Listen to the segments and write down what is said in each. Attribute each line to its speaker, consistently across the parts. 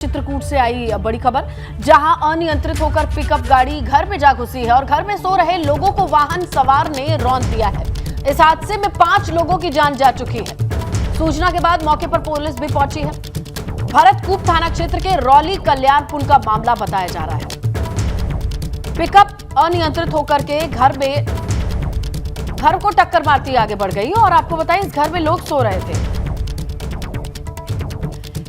Speaker 1: चित्रकूट से आई बड़ी खबर, जहां अनियंत्रित होकर पिकअप गाड़ी घर में जा घुसी है और घर में सो रहे लोगों को वाहन सवार ने रौंद दिया है। इस हादसे में 5 लोगों की जान जा चुकी है। सूचना के बाद मौके पर पुलिस भी पहुंची है। भरतकूप थाना क्षेत्र के रौली कल्याणपुर का मामला बताया जा रहा है। पिकअप अनियंत्रित होकर के घर को टक्कर मारती आगे बढ़ गई और आपको बताएं इस घर में लोग सो रहे थे।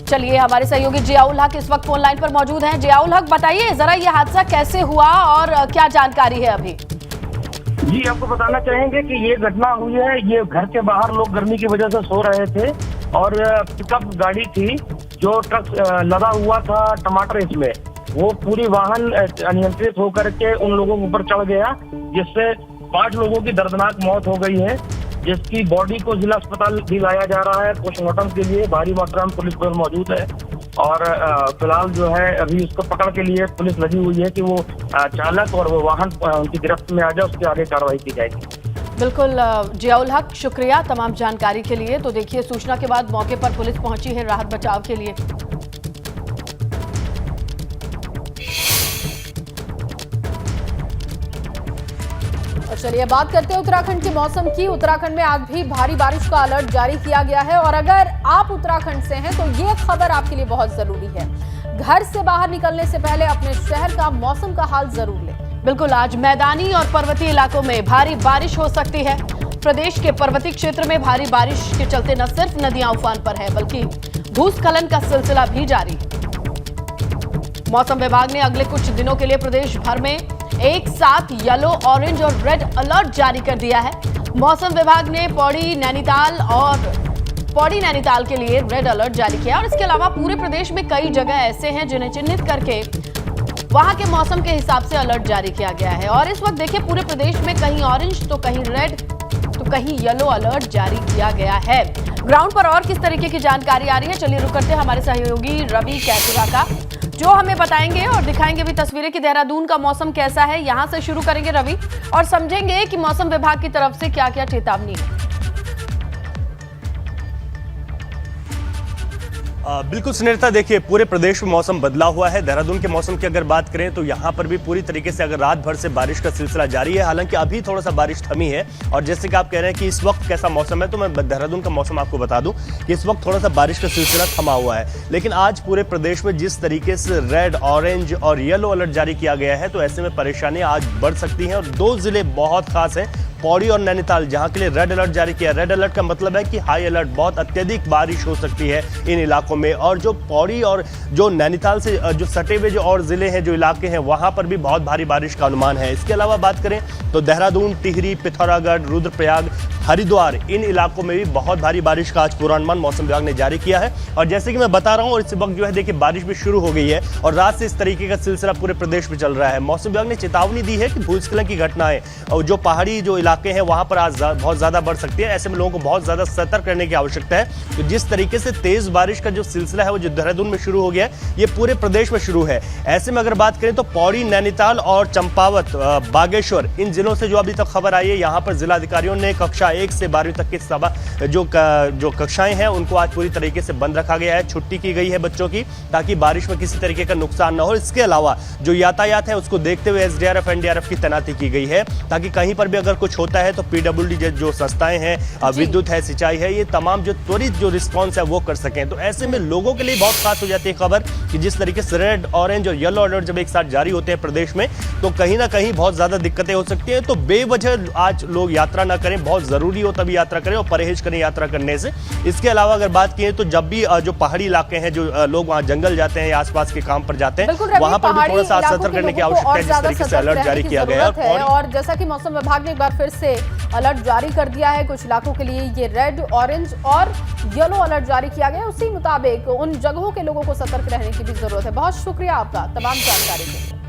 Speaker 1: चलिए हमारे सहयोगी जियाउल हक इस वक्त फोन लाइन पर मौजूद हैं। जियाउल हक, बताइए जरा ये हादसा कैसे हुआ और क्या जानकारी है अभी?
Speaker 2: जी, आपको बताना चाहेंगे कि ये घटना हुई है, ये घर के बाहर लोग गर्मी की वजह से सो रहे थे और पिकअप गाड़ी थी जो ट्रक लदा हुआ था टमाटर, इसमें वो पूरी वाहन अनियंत्रित होकर के उन लोगों के ऊपर चढ़ गया, जिससे 5 लोगों की दर्दनाक मौत हो गई है, जिसकी बॉडी को जिला अस्पताल भी लाया जा रहा है पोस्टमार्टम के लिए। भारी मात्रा में पुलिस बल मौजूद है और फिलहाल जो है अभी उसको पकड़ के लिए पुलिस लगी हुई है कि वो चालक और वो वाहन उनकी गिरफ्त में आ जाए, उसके आगे कार्रवाई की जाएगी।
Speaker 1: बिल्कुल जियाउल हक, शुक्रिया तमाम जानकारी के लिए। तो देखिए सूचना के बाद मौके पर पुलिस पहुंची है राहत बचाव के लिए। चलिए बात करते हैं उत्तराखंड के मौसम की। उत्तराखंड में आज भी भारी बारिश का अलर्ट जारी किया गया है और अगर आप उत्तराखंड से हैं तो ये खबर आपके लिए बहुत जरूरी है। घर से बाहर निकलने से पहले अपने शहर का मौसम का हाल जरूर लें। बिल्कुल, आज मैदानी और पर्वतीय इलाकों में भारी बारिश हो सकती है। प्रदेश के पर्वतीय क्षेत्र में भारी बारिश के चलते न सिर्फ नदियां उफान पर है बल्कि भूस्खलन का सिलसिला भी जारी है। मौसम विभाग ने अगले कुछ दिनों के लिए प्रदेश भर में एक साथ येलो, ऑरेंज और रेड अलर्ट जारी कर दिया है। मौसम विभाग ने पौड़ी नैनीताल के लिए रेड अलर्ट जारी किया और इसके अलावा पूरे प्रदेश में कई जगह ऐसे हैं जिन्हें चिन्हित करके वहां के मौसम के हिसाब से अलर्ट जारी किया गया है। और इस वक्त देखिए पूरे प्रदेश में कहीं ऑरेंज तो कहीं रेड तो कहीं येलो अलर्ट जारी किया गया है। ग्राउंड पर और किस तरीके की जानकारी आ रही है, चलिए रुक करते हैं हमारे सहयोगी रवि कैथुरा का, जो हमें बताएंगे और दिखाएंगे भी तस्वीरें कि देहरादून का मौसम कैसा है। यहां से शुरू करेंगे रवि और समझेंगे कि मौसम विभाग की तरफ से क्या क्या चेतावनी है।
Speaker 3: बिल्कुल सुनीता, देखिए पूरे प्रदेश में मौसम बदला हुआ है। देहरादून के मौसम की अगर बात करें तो यहाँ पर भी पूरी तरीके से अगर रात भर से बारिश का सिलसिला जारी है। हालांकि अभी थोड़ा सा बारिश थमी है और जैसे कि आप कह रहे हैं कि इस वक्त कैसा मौसम है, तो मैं देहरादून का मौसम आपको बता दूं कि इस वक्त थोड़ा सा बारिश का सिलसिला थमा हुआ है। लेकिन आज पूरे प्रदेश में जिस तरीके से रेड, ऑरेंज और येलो अलर्ट जारी किया गया है, तो ऐसे में परेशानियां आज बढ़ सकती हैं और 2 जिले बहुत खास हैं, पौड़ी और नैनीताल, जहां के लिए रेड अलर्ट जारी किया। रेड अलर्ट का मतलब है कि हाई अलर्ट, बहुत अत्यधिक बारिश हो सकती है इन इलाकों में। और जो पौड़ी और जो नैनीताल से जो सटे हुए जो और जिले हैं, जो इलाके हैं, वहां पर भी बहुत भारी बारिश का अनुमान है। इसके अलावा बात करें तो देहरादून, टिहरी, पिथौरागढ़, रुद्रप्रयाग, हरिद्वार, इन इलाकों में भी बहुत भारी बारिश का आज पूर्वानुमान मौसम विभाग ने जारी किया है। और जैसे कि मैं बता रहा हूं, और इस वक्त जो है देखिए बारिश भी शुरू हो गई है और रात से इस तरीके का सिलसिला पूरे प्रदेश में चल रहा है। मौसम विभाग ने चेतावनी दी है कि भूस्खलन की घटनाएं और जो पहाड़ी जो इलाके हैं वहां पर आज बहुत ज्यादा बढ़ सकती है। ऐसे में लोगों को बहुत ज्यादा सतर्क रहने की आवश्यकता है। तो जिस तरीके से तेज बारिश का जो सिलसिला है वो जो देहरादून में शुरू हो गया है, ये पूरे प्रदेश में शुरू है। ऐसे में अगर बात करें तो पौड़ी, नैनीताल और चंपावत, बागेश्वर, इन जिलों से जो अभी तक खबर आई है, यहाँ पर जिलाधिकारियों ने कक्षा 1 से 12वीं तक की जो कक्षाएं हैं उनको आज पूरी तरीके से बंद रखा गया है। छुट्टी की गई है बच्चों की, ताकि बारिश में किसी तरीके का नुकसान न हो। इसके अलावा जो यातायात है उसको देखते हुए एसडीआरएफ, एनडीआरएफ की तैनाती की गई है, ताकि कहीं पर भी अगर कुछ होता है तो पीडब्ल्यूडी जो संस्थाएं हैं, विद्युत है, सिंचाई है, ये तमाम जो त्वरित जो रिस्पॉन्स है वो कर सकें। तो ऐसे में लोगों के लिए बहुत खास हो जाती है खबर कि जिस तरीके से रेड, ऑरेंज और येलो अलर्ट जब एक साथ जारी होते हैं प्रदेश में, तो कहीं ना कहीं बहुत ज्यादा दिक्कतें हो सकती हैं। तो बेवजह आज लोग यात्रा ना करें, बहुत जरूरी हो तभी यात्रा करें और परहेज करें यात्रा करने से। इसके अलावा अगर बात की तो जब भी जो पहाड़ी इलाके हैं, जो लोग वहां जंगल जाते हैं या आसपास के काम पर जाते हैं, वहां पर भी थोड़ा सा सतर्क रहने की आवश्यकता है, जिस तरीके से अलर्ट जारी किया गया है।
Speaker 1: और जैसा कि मौसम विभाग ने एक बार फिर से अलर्ट जारी कर दिया है, कुछ इलाकों के लिए ये रेड, ऑरेंज और येलो अलर्ट जारी किया गया है। उसी मुताबिक उन जगहों के लोगों को सतर्क रहने की भी जरूरत है। बहुत शुक्रिया आपका तमाम जानकारी के लिए।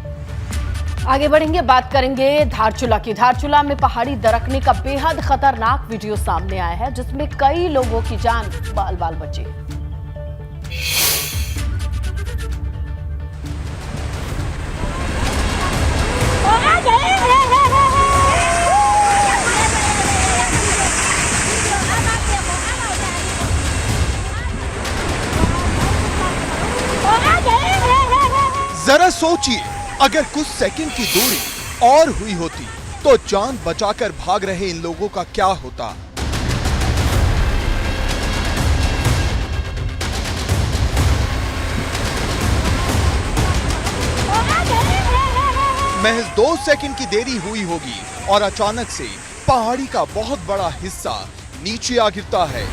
Speaker 1: आगे बढ़ेंगे, बात करेंगे धारचूला की। धारचूला में पहाड़ी दरकने का बेहद खतरनाक वीडियो सामने आया है, जिसमें कई लोगों की जान बाल बाल बची।
Speaker 4: आ गए जरा सोचिए, अगर कुछ सेकंड की दूरी और हुई होती तो जान बचाकर भाग रहे इन लोगों का क्या होता। महज 2 सेकंड की देरी हुई होगी और अचानक से पहाड़ी का बहुत बड़ा हिस्सा नीचे आ गिरता है।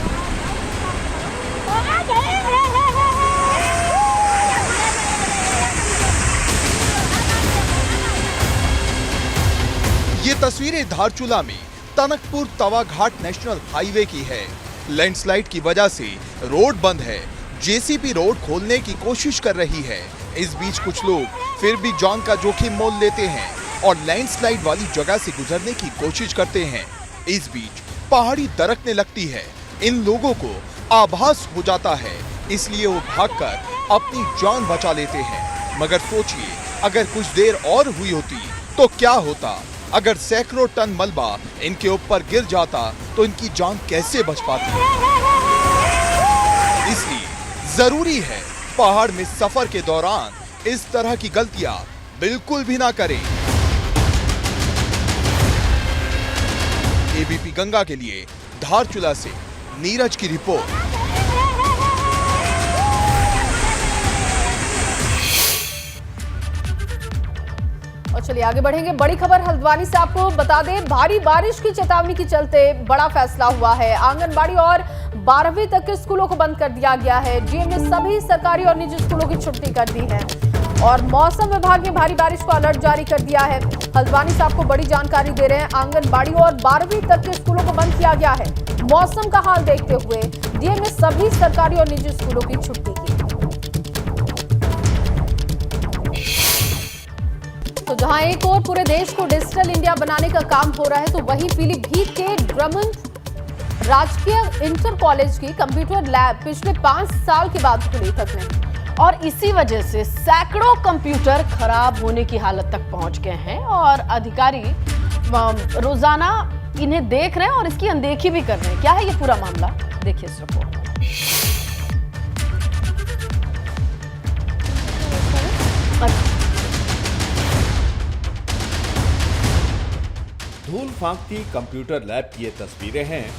Speaker 4: ये तस्वीरें धारचूला में टनकपुर तवा घाट नेशनल हाईवे की है। लैंडस्लाइड की वजह से रोड बंद है। जेसीबी रोड खोलने की कोशिश कर रही है। इस बीच कुछ लोग फिर भी जान का जोखिम मोल लेते हैं और लैंडस्लाइड वाली जगह से गुजरने की कोशिश करते हैं। इस बीच पहाड़ी दरकने लगती है। इन लोगों को आभास हो जाता है, इसलिए वो भागकर अपनी जान बचा लेते हैं। मगर सोचिए, अगर कुछ देर और हुई होती तो क्या होता। अगर सैकड़ों टन मलबा इनके ऊपर गिर जाता तो इनकी जान कैसे बच पाती। इसलिए जरूरी है पहाड़ में सफर के दौरान इस तरह की गलतियां बिल्कुल भी ना करें। एबीपी गंगा के लिए धारचूला से नीरज की रिपोर्ट।
Speaker 1: और चलिए आगे बढ़ेंगे। बड़ी खबर हल्द्वानी से आपको बता दें, भारी बारिश की चेतावनी के चलते बड़ा फैसला हुआ है। आंगनबाड़ी और 12वीं तक के स्कूलों को बंद कर दिया गया है। डीएम ने सभी सरकारी और निजी स्कूलों की छुट्टी कर दी है और मौसम विभाग ने भारी बारिश को अलर्ट जारी कर दिया है। हल्द्वानी से आपको बड़ी जानकारी दे रहे हैं। आंगनबाड़ी और 12वीं तक के स्कूलों को बंद किया गया है। मौसम का हाल देखते हुए डीएम ने सभी सरकारी और निजी स्कूलों की छुट्टी की। तो जहां एक और पूरे देश को डिजिटल इंडिया बनाने का काम हो रहा है, तो वहीं पीलीभीत के ड्रमंड राजकीय इंटर कॉलेज की कंप्यूटर लैब पिछले 5 साल के बाद खुली तक नहीं,
Speaker 5: और इसी वजह से सैकड़ों कंप्यूटर खराब होने की हालत तक पहुंच गए हैं और अधिकारी रोजाना इन्हें देख रहे हैं और इसकी अनदेखी भी कर रहे हैं। क्या है ये पूरा मामला, देखिए इस रिपोर्ट।
Speaker 6: धूल फांकती कंप्यूटर लैब की ये तस्वीरें हैं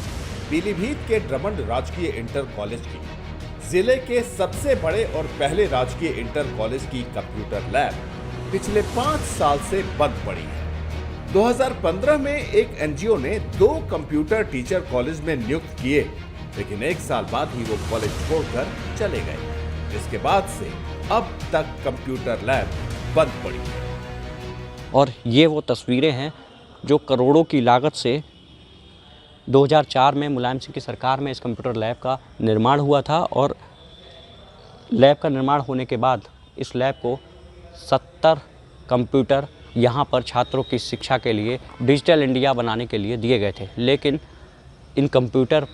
Speaker 6: पीलीभीत के ड्रमंड राजकीय इंटर कॉलेज की। जिले के सबसे बड़े और पहले राजकीय इंटर कॉलेज की कंप्यूटर लैब पिछले 5 साल से बंद पड़ी है। 2015 में एक एनजीओ ने 2 कंप्यूटर टीचर कॉलेज में नियुक्त किए, लेकिन 1 साल बाद ही वो कॉलेज छोड़कर चले गए। इसके बाद से अब तक कंप्यूटर लैब बंद पड़ी है।
Speaker 7: और ये वो तस्वीरें हैं जो करोड़ों की लागत से 2004 में मुलायम सिंह की सरकार में इस कंप्यूटर लैब का निर्माण हुआ था और लैब का निर्माण होने के बाद इस लैब को 70 कंप्यूटर यहाँ पर छात्रों की शिक्षा के लिए डिजिटल इंडिया बनाने के लिए दिए गए थे। लेकिन इन कंप्यूटर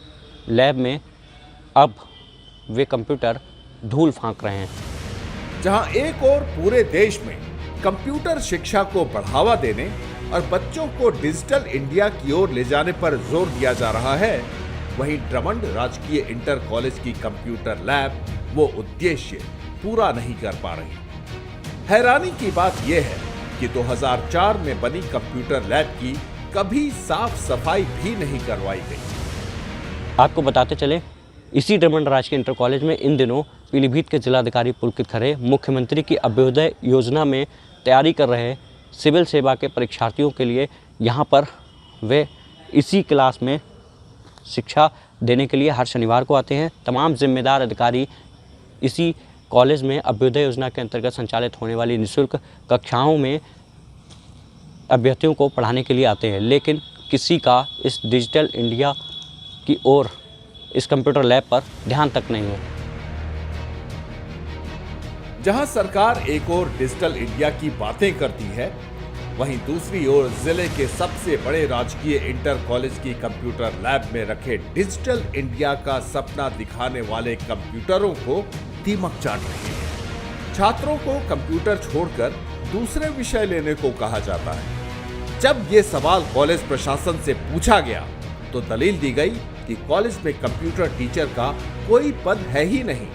Speaker 7: लैब में अब वे कंप्यूटर धूल फांक रहे हैं।
Speaker 6: जहां एक और पूरे देश में कंप्यूटर शिक्षा को बढ़ावा देने और बच्चों को डिजिटल इंडिया की ओर ले जाने पर जोर दिया जा रहा है, वहीं ड्रमंड राजकीय इंटर कॉलेज की कंप्यूटर लैब वो उद्देश्य पूरा नहीं कर पा रही। हैरानी की बात यह है कि 2004 में बनी कंप्यूटर लैब की कभी साफ सफाई भी नहीं करवाई गई।
Speaker 7: आपको बताते चले, इसी ड्रमंड राजकीय इंटर कॉलेज में इन दिनों पीलीभीत के जिलाधिकारी पुलकित खरे मुख्यमंत्री की अभ्युदय योजना में तैयारी कर रहे सिविल सेवा के परीक्षार्थियों के लिए यहाँ पर वे इसी क्लास में शिक्षा देने के लिए हर शनिवार को आते हैं। तमाम जिम्मेदार अधिकारी इसी कॉलेज में अभ्युदय योजना के अंतर्गत संचालित होने वाली निःशुल्क कक्षाओं में अभ्यर्थियों को पढ़ाने के लिए आते हैं, लेकिन किसी का इस डिजिटल इंडिया की ओर इस कंप्यूटर लैब पर ध्यान तक नहीं है।
Speaker 6: जहां सरकार एक ओर डिजिटल इंडिया की बातें करती है, वहीं दूसरी ओर जिले के सबसे बड़े राजकीय इंटर कॉलेज की कंप्यूटर लैब में रखे डिजिटल इंडिया का सपना दिखाने वाले कंप्यूटरों को दीमक चाट रही है। छात्रों को कंप्यूटर छोड़कर दूसरे विषय लेने को कहा जाता है। जब ये सवाल कॉलेज प्रशासन से पूछा गया तो दलील दी गई कि कॉलेज में कंप्यूटर टीचर का कोई पद है ही नहीं,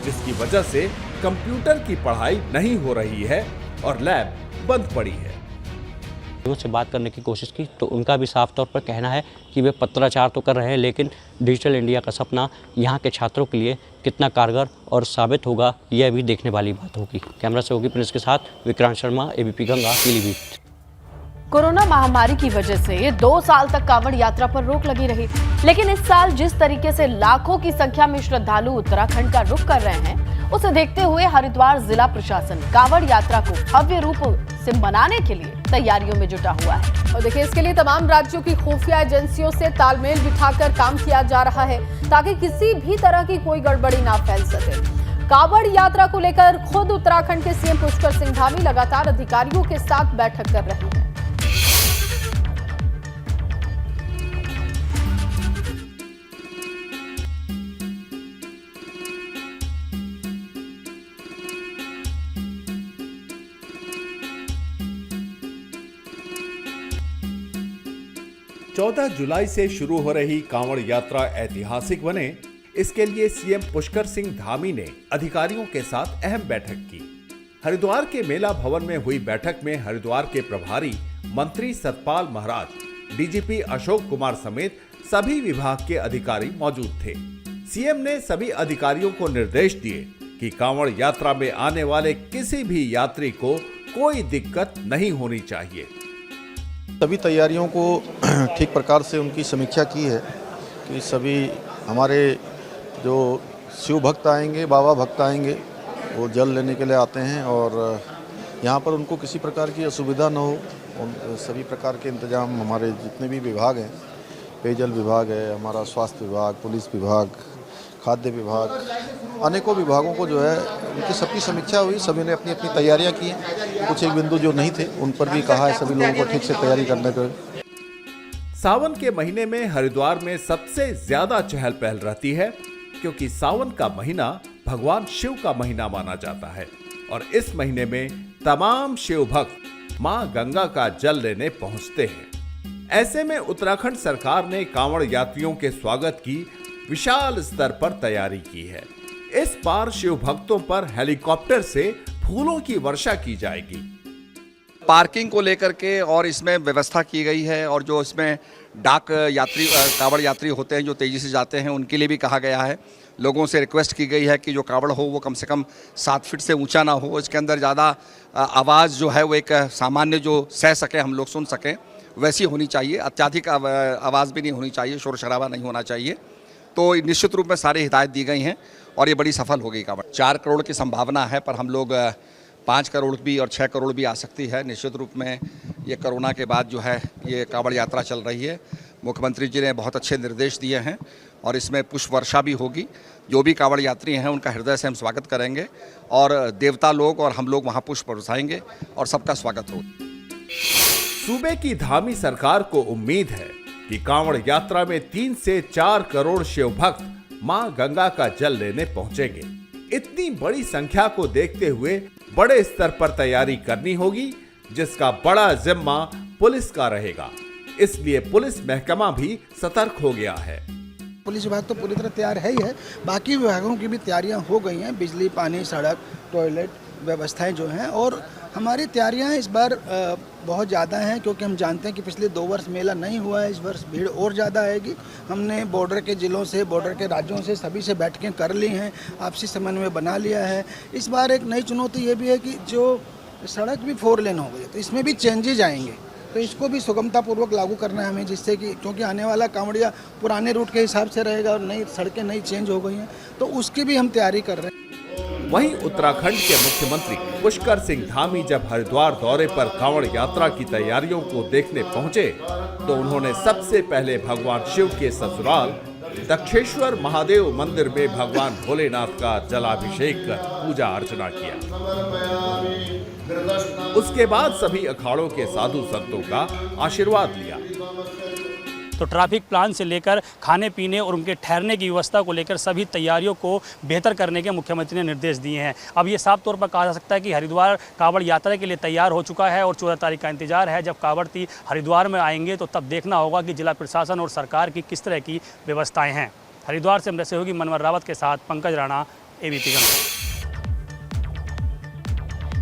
Speaker 6: जिसकी वजह से कंप्यूटर की पढ़ाई नहीं हो रही है और लैब बंद पड़ी है।
Speaker 7: से बात करने की कोशिश की तो उनका भी साफ तौर पर कहना है कि वे पत्राचार तो कर रहे हैं, लेकिन डिजिटल इंडिया का सपना यहाँ के छात्रों के लिए कितना कारगर और साबित होगा, यह भी देखने वाली बात होगी। कैमरा सहयोगी प्रिंस के साथ विक्रांत शर्मा, एबीपी गंगा, पीलीभीत।
Speaker 5: कोरोना महामारी की वजह से 2 साल तक कांवड़ यात्रा पर रोक लगी रही, लेकिन इस साल जिस तरीके से लाखों की संख्या में श्रद्धालु उत्तराखंड का रुख कर रहे हैं, उसे देखते हुए हरिद्वार जिला प्रशासन कांवड़ यात्रा को भव्य रूप से मनाने के लिए तैयारियों में जुटा हुआ है।
Speaker 1: और देखिए, इसके लिए तमाम राज्यों की खुफिया एजेंसियों से तालमेल बिठाकर काम किया जा रहा है ताकि किसी भी तरह की कोई गड़बड़ी ना फैल सके। कांवड़ यात्रा को लेकर खुद उत्तराखंड के सीएम पुष्कर सिंह धामी लगातार अधिकारियों के साथ बैठक कर रहे हैं।
Speaker 6: 14 जुलाई से शुरू हो रही कांवड़ यात्रा ऐतिहासिक बने, इसके लिए सीएम पुष्कर सिंह धामी ने अधिकारियों के साथ अहम बैठक की। हरिद्वार के मेला भवन में हुई बैठक में हरिद्वार के प्रभारी मंत्री सतपाल महाराज, डीजीपी अशोक कुमार समेत सभी विभाग के अधिकारी मौजूद थे। सीएम ने सभी अधिकारियों को निर्देश दिए कि कांवड़ यात्रा में आने वाले किसी भी यात्री को कोई दिक्कत नहीं होनी चाहिए।
Speaker 8: सभी तैयारियों को ठीक प्रकार से उनकी समीक्षा की है कि सभी हमारे जो शिव भक्त आएंगे, बाबा भक्त आएंगे, वो जल लेने के लिए आते हैं और यहाँ पर उनको किसी प्रकार की असुविधा न हो, उन सभी प्रकार के इंतजाम हमारे जितने भी विभाग हैं, पेयजल विभाग है, हमारा स्वास्थ्य विभाग, पुलिस विभाग, खाद्य विभाग, अनेकों विभागों को जो है उनकी सबकी समीक्षा हुई। सभी ने अपनी अपनी तैयारियां की हैं। कुछ एक बिंदु जो नहीं थे उन पर भी कहा है सभी लोगों को ठीक से तैयारी करने को।
Speaker 6: सावन के महीने में हरिद्वार में सबसे ज्यादा चहल पहल रहती है, क्योंकि सावन का महीना भगवान शिव का महीना माना जाता है और इस महीने में तमाम शिव भक्त मां गंगा का जल लेने पहुंचते हैं। ऐसे में उत्तराखंड सरकार ने कांवड़ यात्रियों के स्वागत की विशाल स्तर पर तैयारी की है। इस बार शिव भक्तों पर हेलीकॉप्टर से फूलों की वर्षा की जाएगी।
Speaker 9: पार्किंग को लेकर के और इसमें व्यवस्था की गई है और जो इसमें डाक यात्री कांवड़ यात्री होते हैं जो तेजी से जाते हैं उनके लिए भी कहा गया है। लोगों से रिक्वेस्ट की गई है कि जो कांवड़ हो वो कम से कम 7 फीट से ऊंचा ना हो, इसके अंदर ज़्यादा आवाज़ जो है वो एक सामान्य जो सह सके, हम लोग सुन सकें, वैसी होनी चाहिए। अत्याधिक आवाज़ भी नहीं होनी चाहिए, शोर शराबा नहीं होना चाहिए। तो निश्चित रूप में सारी हिदायत दी गई हैं और ये बड़ी सफल हो गई कांवड़। 4 करोड़ की संभावना है, पर हम लोग 5 करोड़ भी और 6 करोड़ भी आ सकती है। निश्चित रूप में ये कोरोना के बाद जो है ये कांवड़ यात्रा चल रही है। मुख्यमंत्री जी ने बहुत अच्छे निर्देश दिए हैं और इसमें पुष्प वर्षा भी होगी। जो भी कांवड़ यात्री हैं उनका हृदय से हम स्वागत करेंगे और देवता लोग और हम लोग वहाँ पुष्प बरसाएंगे और सबका स्वागत होगा।
Speaker 6: सूबे की धामी सरकार को उम्मीद है कि कांवड़ यात्रा में 3 से 4 करोड़ शिव भक्त मां गंगा का जल लेने पहुंचेंगे। इतनी बड़ी संख्या को देखते हुए बड़े स्तर पर तैयारी करनी होगी, जिसका बड़ा जिम्मा पुलिस का रहेगा। इसलिए पुलिस महकमा भी सतर्क हो गया है।
Speaker 10: पुलिस विभाग तो पूरी तरह तैयार है ही है, बाकी विभागों की भी तैयारियां हो गई हैं। बिजली, पानी, सड़क, टॉयलेट व्यवस्थाएं जो हैं, और हमारी तैयारियां इस बार बहुत ज़्यादा हैं, क्योंकि हम जानते हैं कि पिछले 2 वर्ष मेला नहीं हुआ है। इस वर्ष भीड़ और ज़्यादा आएगी। हमने बॉर्डर के ज़िलों से, बॉर्डर के राज्यों से सभी से बैठकें कर ली हैं, आपसी समन्वय बना लिया है। इस बार एक नई चुनौती ये भी है कि जो सड़क भी 4 लेन हो गई है, तो इसमें भी चेंजेज आएंगे, तो इसको भी सुगमतापूर्वक लागू करना है हमें, जिससे कि क्योंकि आने वाला कांवड़िया पुराने रूट के हिसाब से रहेगा और नई सड़कें नई चेंज हो गई हैं, तो उसकी भी हम तैयारी कर रहे हैं।
Speaker 6: वहीं उत्तराखंड के मुख्यमंत्री पुष्कर सिंह धामी जब हरिद्वार दौरे पर कांवड़ यात्रा की तैयारियों को देखने पहुंचे तो उन्होंने सबसे पहले भगवान शिव के ससुराल दक्षेश्वर महादेव मंदिर में भगवान भोलेनाथ का जलाभिषेक कर पूजा अर्चना किया। उसके बाद सभी अखाड़ों के साधु संतों का आशीर्वाद लिया।
Speaker 11: तो ट्रैफिक प्लान से लेकर खाने पीने और उनके ठहरने की व्यवस्था को लेकर सभी तैयारियों को बेहतर करने के मुख्यमंत्री ने निर्देश दिए हैं। अब ये साफ तौर पर कहा जा सकता है कि हरिद्वार कांवड़ यात्रा के लिए तैयार हो चुका है और 14 तारीख का इंतजार है। जब कांवड़ती हरिद्वार में आएंगे तो तब देखना होगा कि जिला प्रशासन और सरकार की किस तरह की व्यवस्थाएँ हैं। हरिद्वार से मेरे सहयोगी मनवर रावत के साथ पंकज राणा, एबीपी गंगा।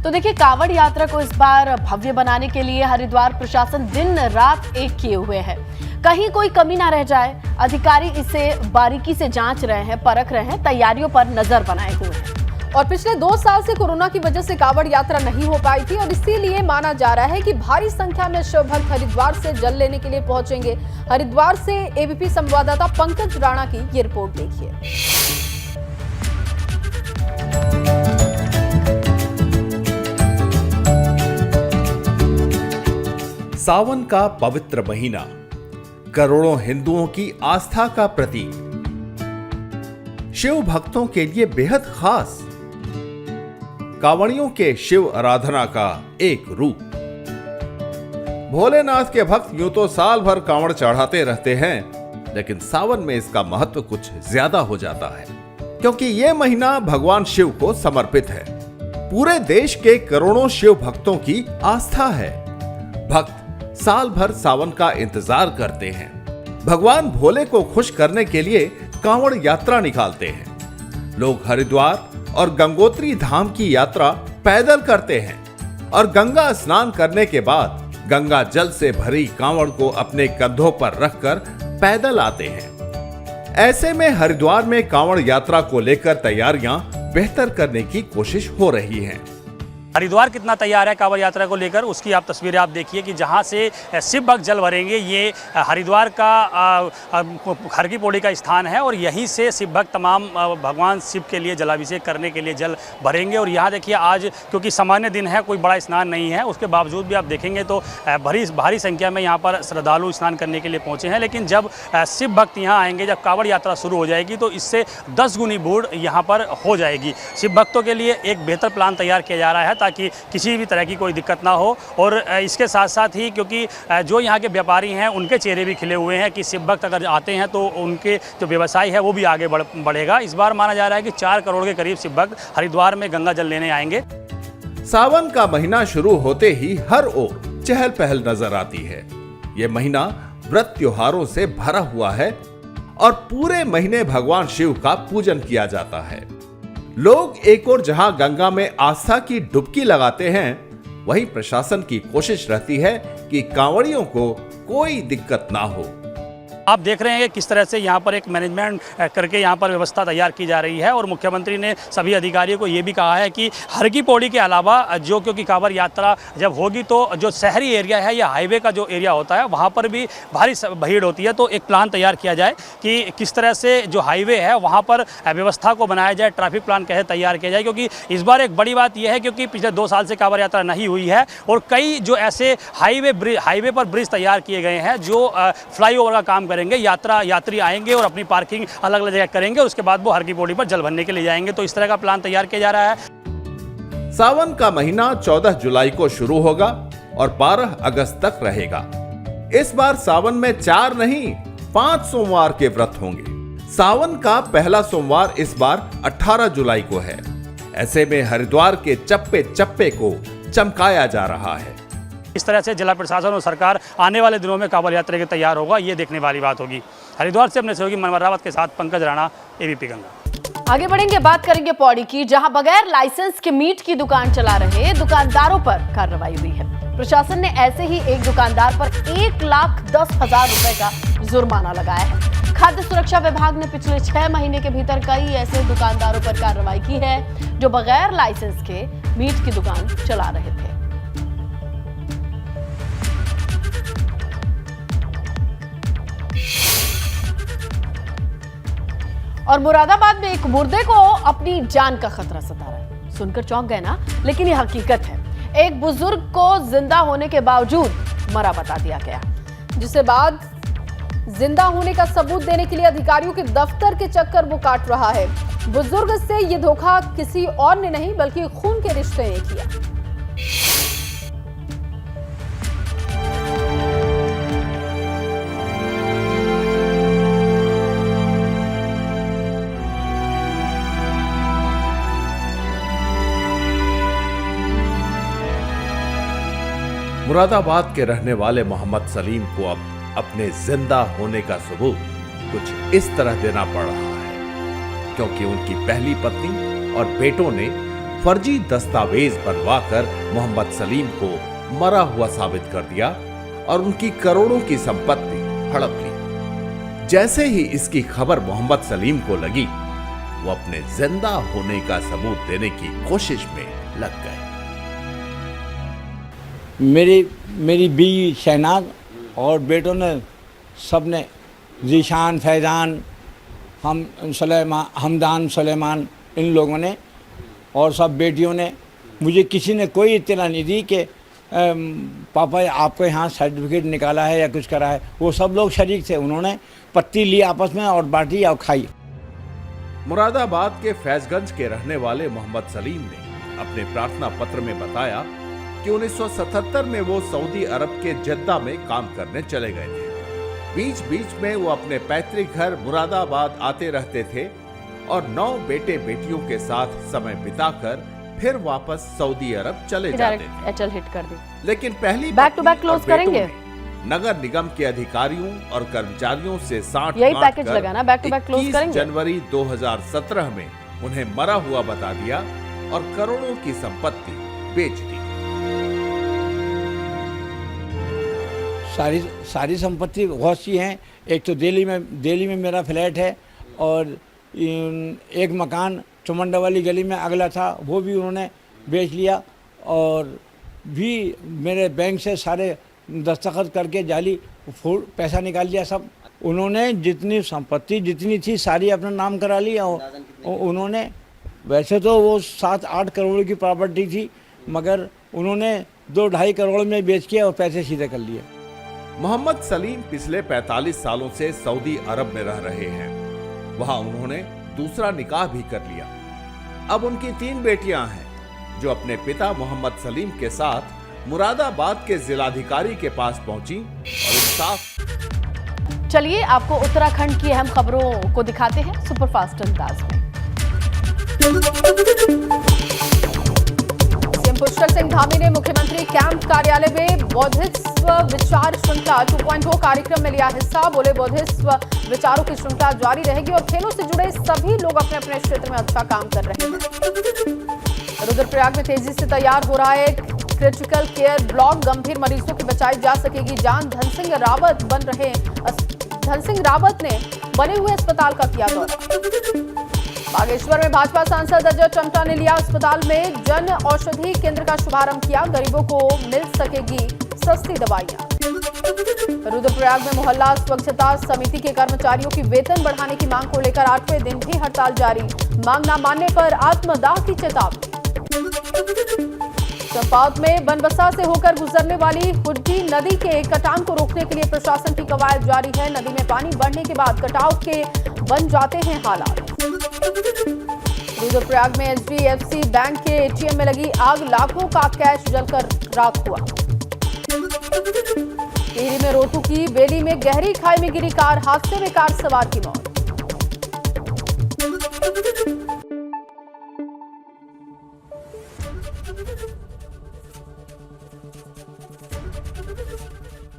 Speaker 5: तो देखिए, कांवड़ यात्रा को इस बार भव्य बनाने के लिए हरिद्वार प्रशासन दिन रात एक किए हुए है। कहीं कोई कमी ना रह जाए, अधिकारी इसे बारीकी से जांच रहे हैं, परख रहे हैं, तैयारियों पर नजर बनाए हुए हैं।
Speaker 1: और पिछले 2 साल से कोरोना की वजह से कांवड़ यात्रा नहीं हो पाई थी और इसीलिए माना जा रहा है कि भारी संख्या में शिव भक्त हरिद्वार से जल लेने के लिए पहुंचेंगे। हरिद्वार से एबीपी संवाददाता पंकज राणा की ये रिपोर्ट देखिए।
Speaker 6: सावन का पवित्र महीना करोड़ों हिंदुओं की आस्था का प्रतीक, शिव भक्तों के लिए बेहद खास, कांवड़ियों के शिव आराधना का एक रूप। भोलेनाथ के भक्त यूं तो साल भर कांवड़ चढ़ाते रहते हैं, लेकिन सावन में इसका महत्व कुछ ज्यादा हो जाता है, क्योंकि यह महीना भगवान शिव को समर्पित है। पूरे देश के करोड़ों शिव भक्तों की आस्था है। भक्त साल भर सावन का इंतजार करते हैं। भगवान भोले को खुश करने के लिए कांवड़ यात्रा निकालते हैं। लोग हरिद्वार और गंगोत्री धाम की यात्रा पैदल करते हैं और गंगा स्नान करने के बाद गंगा जल से भरी कांवड़ को अपने कंधों पर रखकर पैदल आते हैं। ऐसे में हरिद्वार में कांवड़ यात्रा को लेकर तैयारियां बेहतर करने की कोशिश हो रही हैं।
Speaker 11: हरिद्वार कितना तैयार है कांवड़ यात्रा को लेकर, उसकी आप तस्वीरें आप देखिए कि जहां से शिव भक्त जल भरेंगे। ये हरिद्वार का खर की पौड़ी का स्थान है और यहीं से शिव भक्त तमाम भगवान शिव के लिए जलाभिषेक करने के लिए जल भरेंगे। और यहाँ देखिए, आज क्योंकि सामान्य दिन है, कोई बड़ा स्नान नहीं है, उसके बावजूद भी आप देखेंगे तो भारी संख्या में यहाँ पर श्रद्धालु स्नान करने के लिए पहुँचे हैं। लेकिन जब शिव भक्त यहाँ आएंगे, जब कांवड़ यात्रा शुरू हो जाएगी, तो इससे 10 गुनी भीड़ यहाँ पर हो जाएगी। शिव भक्तों के लिए एक बेहतर प्लान तैयार किया जा रहा है ताकि किसी भी तरह की कोई दिक्कत ना हो। और इसके साथ साथ ही क्योंकि जो यहाँ के व्यापारी हैं, उनके चेहरे भी खिले हुए हैं कि शिव भक्त अगर आते हैं तो उनके जो व्यवसाय है वो भी आगे बढ़ेगा। इस बार माना जा रहा है कि 4 करोड़ के करीब शिव भक्त हरिद्वार में गंगा जल लेने आएंगे।
Speaker 6: सावन का महीना शुरू होते ही हर ओर चहल पहल नजर आती है। ये महीना व्रत त्योहारों से भरा हुआ है और पूरे महीने भगवान शिव का पूजन किया जाता है। लोग एक और जहां गंगा में आस्था की डुबकी लगाते हैं, वहीं प्रशासन की कोशिश रहती है कि कांवड़ियों को कोई दिक्कत ना हो।
Speaker 11: आप देख रहे हैं कि किस तरह से यहाँ पर एक मैनेजमेंट करके यहाँ पर व्यवस्था तैयार की जा रही है। और मुख्यमंत्री ने सभी अधिकारियों को ये भी कहा है कि हर की पौड़ी के अलावा जो, क्योंकि कांवड़ यात्रा जब होगी तो जो शहरी एरिया है या हाईवे का जो एरिया होता है वहाँ पर भी भारी भीड़ होती है। तो एक प्लान तैयार किया जाए कि किस तरह से जो हाईवे है वहाँ पर व्यवस्था को बनाया जाए, ट्रैफिक प्लान कैसे तैयार किया जाए। क्योंकि इस बार एक बड़ी बात यह है क्योंकि पिछले 2 साल से कांवड़ यात्रा नहीं हुई है और कई जो ऐसे हाईवे पर ब्रिज तैयार किए गए हैं जो फ्लाईओवर का काम करेंगे। यात्री आएंगे और अपनी पार्किंग अलग अलग जगह करेंगे और उसके बाद वो हर की पौड़ी पर जल भरने के लिए जाएंगे। तो इस तरह का प्लान तैयार किया जा रहा है।
Speaker 6: सावन का महीना 14 जुलाई को शुरू होगा और 12 अगस्त तक रहेगा। इस बार सावन में 4 नहीं 5 सोमवार के व्रत होंगे। सावन का पहला सोमवार इस बार 18 जुलाई को है। ऐसे में हरिद्वार के चप्पे चप्पे को चमकाया जा रहा है।
Speaker 11: इस तरह से जिला प्रशासन और सरकार आने वाले दिनों में कांवड़ यात्रा के तैयार होगा, ये देखने वाली बात होगी। हरिद्वार से अपने सहयोगी मनोहर रावत के साथ पंकज राणा, एबीपी गंगा।
Speaker 5: आगे बढ़ेंगे, बात करेंगे पौड़ी की, जहां बगैर लाइसेंस के मीट की दुकान चला रहे दुकानदारों पर कार्रवाई हुई है। प्रशासन ने ऐसे ही एक दुकानदार पर 1,10,000 रुपए का जुर्माना लगाया है। खाद्य सुरक्षा विभाग ने पिछले 6 महीने के भीतर कई ऐसे दुकानदारों पर कार्रवाई की है जो बगैर लाइसेंस के मीट की दुकान चला रहे थे। और मुरादाबाद में एक मुर्दे को अपनी जान का खतरा सता रहा है। सुनकर चौंक गए ना, लेकिन ये हकीकत है। एक बुजुर्ग को जिंदा होने के बावजूद मरा बता दिया गया,
Speaker 1: जिसके बाद जिंदा होने का सबूत देने के लिए अधिकारियों के दफ्तर के चक्कर वो काट रहा है। बुजुर्ग से ये धोखा किसी और ने नहीं बल्कि खून के रिश्ते ने किया।
Speaker 6: मुरादाबाद के रहने वाले मोहम्मद सलीम को अब अपने जिंदा होने का सबूत कुछ इस तरह देना पड़ रहा है, क्योंकि उनकी पहली पत्नी और बेटों ने फर्जी दस्तावेज बनवाकर मोहम्मद सलीम को मरा हुआ साबित कर दिया और उनकी करोड़ों की संपत्ति हड़प ली। जैसे ही इसकी खबर मोहम्मद सलीम को लगी, वो अपने जिंदा होने का सबूत देने की कोशिश में लग गए।
Speaker 12: मेरी बीवी शहनाज और बेटों ने सबने, जीशान, फैजान, हमदान, सुलेमान, इन लोगों ने और सब बेटियों ने, मुझे किसी ने कोई इत्तला नहीं दी कि पापा आपको यहाँ सर्टिफिकेट निकाला है या कुछ करा है। वो सब लोग शरीक थे, उन्होंने पत्ती ली आपस में और बांटी और खाई।
Speaker 6: मुरादाबाद के फैजगंज के रहने वाले मोहम्मद सलीम ने अपने प्रार्थना पत्र में बताया कि 1977 में वो सऊदी अरब के जद्दा में काम करने चले गए थे। बीच बीच में वो अपने पैतृक घर मुरादाबाद आते रहते थे और 9 बेटे बेटियों के साथ समय बिताकर फिर वापस सऊदी अरब चले जाते थे।
Speaker 5: एचएल हिट कर दी।
Speaker 6: लेकिन पहली
Speaker 5: बैक टू बैक क्लोज करेंगे।
Speaker 6: नगर निगम के अधिकारियों और कर्मचारियों से 60
Speaker 5: यही पैकेज लगाना, बैक टू बैक क्लोज करेंगे।
Speaker 6: जनवरी 2017 में उन्हें मरा हुआ बता दिया और करोड़ों की संपत्ति बेच दी।
Speaker 12: सारी संपत्ति बहुत सी हैं। एक तो दिल्ली में मेरा फ्लैट है और एक मकान चुमंडा वाली गली में अगला था, वो भी उन्होंने बेच लिया और भी मेरे बैंक से सारे दस्तखत करके जाली पैसा निकाल लिया सब। उन्होंने जितनी संपत्ति जितनी थी सारी अपना नाम करा लिया। उन्होंने, वैसे तो वो 7-8 करोड़ की प्रॉपर्टी थी, मगर उन्होंने 2-2.5 करोड़ में बेच के और पैसे सीधे कर लिए।
Speaker 6: मोहम्मद सलीम पिछले 45 सालों से सऊदी अरब में रह रहे हैं। वहां उन्होंने दूसरा निकाह भी कर लिया। अब उनकी 3 बेटियां हैं जो अपने पिता मोहम्मद सलीम के साथ मुरादाबाद के जिलाधिकारी के पास पहुंची और इंसाफ।
Speaker 5: चलिए आपको उत्तराखंड की अहम खबरों को दिखाते हैं सुपरफास्ट अंदाज में। सीएम पुष्कर सिंह धामी ने मुख्यमंत्री कैंप कार्यालय में बौद्धिस्व विचार श्रृंखला 2.0 कार्यक्रम में लिया हिस्सा। बोले, बौद्धिस्व विचारों की श्रृंखला जारी रहेगी और खेलों से जुड़े सभी लोग अपने अपने क्षेत्र में अच्छा काम कर रहे हैं। रुद्रप्रयाग में तेजी से तैयार हो रहा है क्रिटिकल केयर ब्लॉक। गंभीर मरीजों की बचाई जा सकेगी जान। धन सिंह रावत ने बने हुए अस्पताल का किया दौरा। बागेश्वर में भाजपा सांसद अजय टम्टा ने लिया अस्पताल में जन औषधि केंद्र का शुभारंभ किया। गरीबों को मिल सकेगी सस्ती दवाइयां। रुद्रप्रयाग में मोहल्ला स्वच्छता समिति के कर्मचारियों की वेतन बढ़ाने की मांग को लेकर 8वें दिन भी हड़ताल जारी। मांग न मानने पर आत्मदाह की चेतावनी। चंपावत में बनबसा से होकर गुजरने वाली हुड्डी नदी के कटान को रोकने के लिए प्रशासन की कवायद जारी है। नदी में पानी बढ़ने के बाद कटाव के बन जाते हैं हालात। रुद्रप्रयाग में HDFC बैंक के ATM में लगी आग, लाखों का कैश जलकर राख हुआ। टिहरी में रोटू की बेली में गहरी खाई में गिरी कार, हादसे में कार सवार की मौत।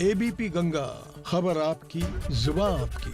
Speaker 13: ABP गंगा, खबर आपकी, जुबान आपकी।